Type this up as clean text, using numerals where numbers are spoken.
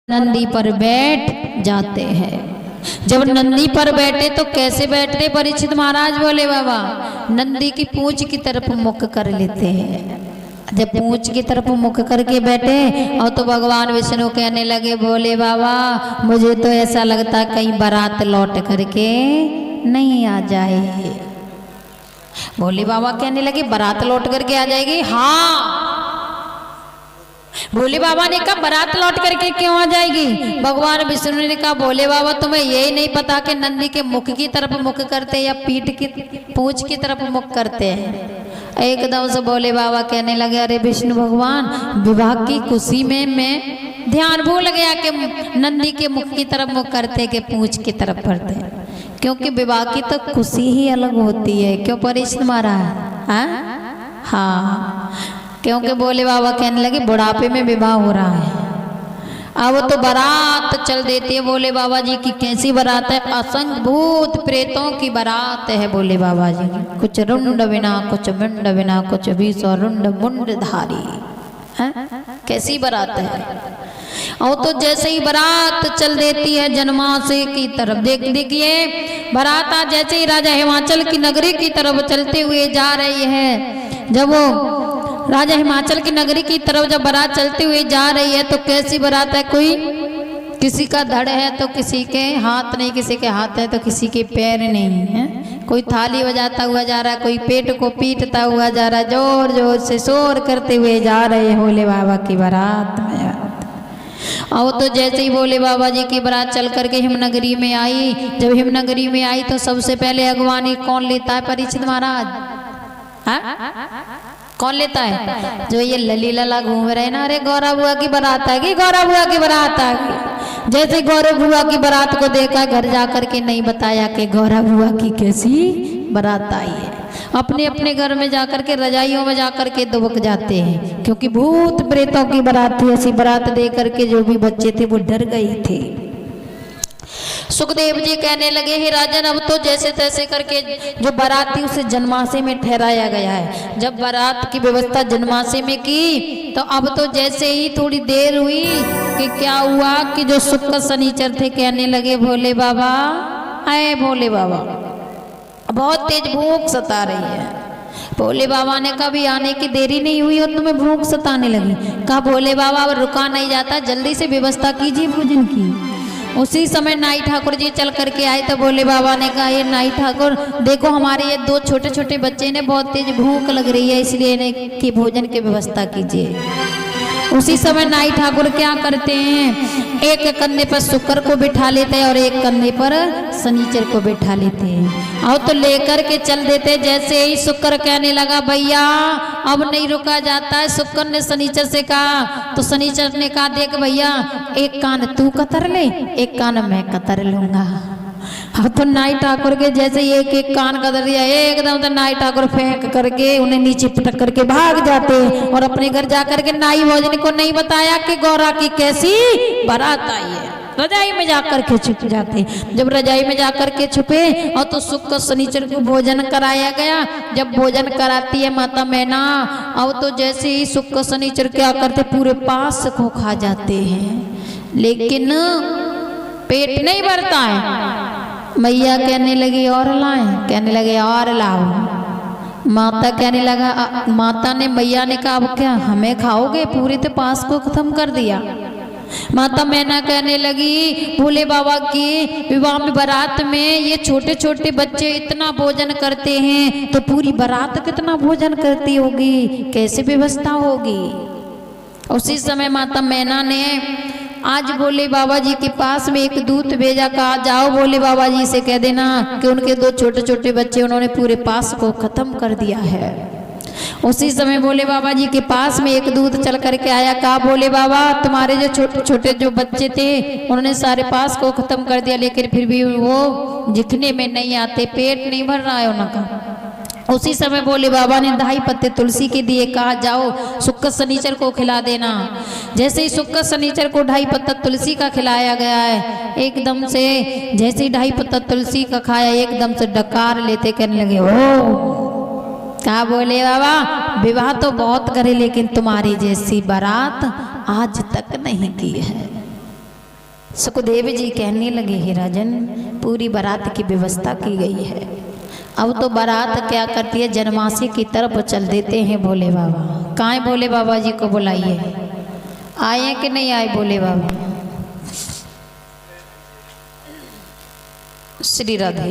नंदी पर बैठ जाते हैं। जब नंदी पर बैठे तो कैसे बैठते? परीक्षित महाराज बोले बाबा नंदी की पूंछ की तरफ मुख कर लेते हैं। जब पूंछ की तरफ मुख करके बैठे और तो भगवान विष्णु कहने लगे बोले बाबा मुझे तो ऐसा लगता कहीं बारात लौट करके नहीं आ जाए। भोले बाबा कहने लगे बारात लौट करके आ जाएगी? हाँ। भोले बाबा ने कहा बारात लौट करके क्यों आ जाएगी? भगवान विष्णु ने कहा भोले बाबा तुम्हें यही नहीं पता कि नंदी के मुख की तरफ मुख करते या पीठ की पूंछ की तरफ मुख करते हैं। एकदम से भोले बाबा कहने लगे अरे विष्णु भगवान विवाह की खुशी में मैं ध्यान भूल गया कि नंदी के मुख की तरफ मुख करते कि पूंछ की तरफ करते, क्योंकि विवाह की तो खुशी ही अलग होती है। क्यों परीक्षित महाराज? हाँ, क्योंकि भोले बाबा कहने लगे बुढ़ापे में विवाह हो रहा है। अब तो बारात चल देती है। भोले बाबा जी की कैसी बारात है? असंख्य भूत प्रेतों की बारात है भोले बाबा जी की। कुछ रुंड बिना कुछ मुंड बिना कुछ 20 रुंड मुंड धारी है। कैसी बारात है? और तो जैसे ही बारात चल देती है जनमासे की तरफ देखिए बारात आज जैसे ही राजा हिमाचल की नगरी की तरफ चलते हुए जा रही है। जब वो राजा हिमाचल की नगरी की तरफ जब बारात चलते हुए जा रही है तो कैसी बारात है? कोई किसी का धड़ है तो किसी के हाथ नहीं, किसी के हाथ है तो किसी के पैर नहीं है। कोई थाली बजाता हुआ जा रहा है, कोई पेट को पीटता हुआ जा रहा है, जोर जोर से शोर करते हुए जा रहे हैं भोले बाबा की बारात में। और तो जैसे ही भोले बाबा जी की बारात चल करके हिमनगरी में आई, जब हिमनगरी में आई तो सबसे पहले अगवानी कौन लेता है परीक्षित महाराज? कौन लेता है? जो ये लली लला घूम रहे ना, अरे गौरा बुआ की बारात आ गई, गौरा बुआ की बारात आ गई। जैसे गौरव बुआ की बारात को देखा घर जाकर के नहीं बताया कि गौरा बुआ की कैसी बारात आई है। अपने अपने घर में जाकर के रजाइयों में जाकर के दुबक जाते हैं, क्योंकि भूत प्रेतों की बारात थी। ऐसी बारात देख करके जो भी बच्चे थे वो डर गए थे। सुखदेव जी कहने लगे हे राजन अब तो जैसे तैसे करके जो बारात थी उसे जनमासे में ठहराया गया है। जब बारात की व्यवस्था जनमासे में की तो अब तो जैसे ही थोड़ी देर हुई कि क्या हुआ कि जो शुक्र शनिचर थे कहने लगे भोले बाबा आए भोले बाबा बहुत तेज भूख सता रही है। भोले बाबा ने कभी आने की देरी नहीं हुई और तुम्हें भूख सताने लगी। कहा भोले बाबा अब रुका नहीं जाता, जल्दी से व्यवस्था कीजिए भोजन की। उसी समय नाई ठाकुर जी चल करके आए तो भोले बाबा ने कहा ये नाई ठाकुर देखो हमारे ये 2 छोटे छोटे बच्चे ने बहुत तेज भूख लग रही है, इसलिए इन्हें की भोजन की व्यवस्था कीजिए। उसी समय नाई ठाकुर क्या करते हैं, एक कंधे पर शुक्र को बिठा लेते हैं और एक कंधे पर शनिचर को बिठा लेते हैं और तो लेकर के चल देते। जैसे ही शुक्र कहने लगा भैया अब नहीं रुका जाता है, शुक्र ने शनिचर से कहा तो शनिचर ने कहा देख भैया एक कान तू कतर ले एक कान मैं कतर लूंगा। हाँ तो नाई ठाकुर के जैसे एक एक कान कतर दिया एकदम तो नाई ठाकुर फेंक करके उन्हें नीचे पटक करके भाग जाते और अपने घर जाकर के नाई भोजन को नहीं बताया कि गौरा की कैसी बारात आई है। रजाई में जाकर के छुप जाते। जब रजाई में जाकर के छुपे और तो शुक्र शनिचर को भोजन कराया गया। जब भोजन कराती है माता मैना और तो जैसे ही शुक्र शनिचर क्या करते पूरे पास को खा जाते हैं, लेकिन पेट नहीं भरता है। मैया कहने लगी और लाएं, कहने लगे और लाओ। माता कहने लगा माता ने मैया ने कहा अब क्या हमें खाओगे, पूरे तो पास को खत्म कर दिया। माता मैना कहने लगी भोले बाबा की विवाह में बारात में ये छोटे छोटे बच्चे इतना भोजन करते हैं तो पूरी बारात कितना भोजन करती होगी, कैसे व्यवस्था होगी। उसी समय माता मैना ने आज भोले बाबा जी के पास में एक दूत भेजा, कहा जाओ भोले बाबा जी से कह देना कि उनके 2 छोटे छोटे बच्चे उन्होंने पूरे पास को खत्म कर दिया है। उसी समय भोले बाबा जी के पास में एक दूत चल करके आया, कहा भोले बाबा तुम्हारे जो छोटे छोटे जो बच्चे थे उन्होंने सारे पास को खत्म कर दिया, लेकिन फिर भी वो दिखने में नहीं आते, पेट नहीं भर रहा है उनका। उसी समय भोले बाबा ने 2 पत्ते तुलसी के दिए, कहा जाओ शुक्र शनिचर को खिला देना। जैसे ही शुक्र शनिचर को 2 पत्ता तुलसी का खिलाया गया है, एकदम से जैसे ही 2 पत्ता तुलसी का खाया एकदम से डकार लेते कहने लगे ओ कहा बोले बाबा विवाह तो बहुत करे लेकिन तुम्हारी जैसी बारात आज तक नहीं की है। सुखदेव जी कहने लगे, हे राजन, पूरी बारात की व्यवस्था की गई है। अब तो बारात क्या करती है, जनमासी की तरफ चल देते हैं भोले बाबा। कहाँ है भोले बाबा जी को बुलाइए, आए कि नहीं आए भोले बाबा? श्री राधे।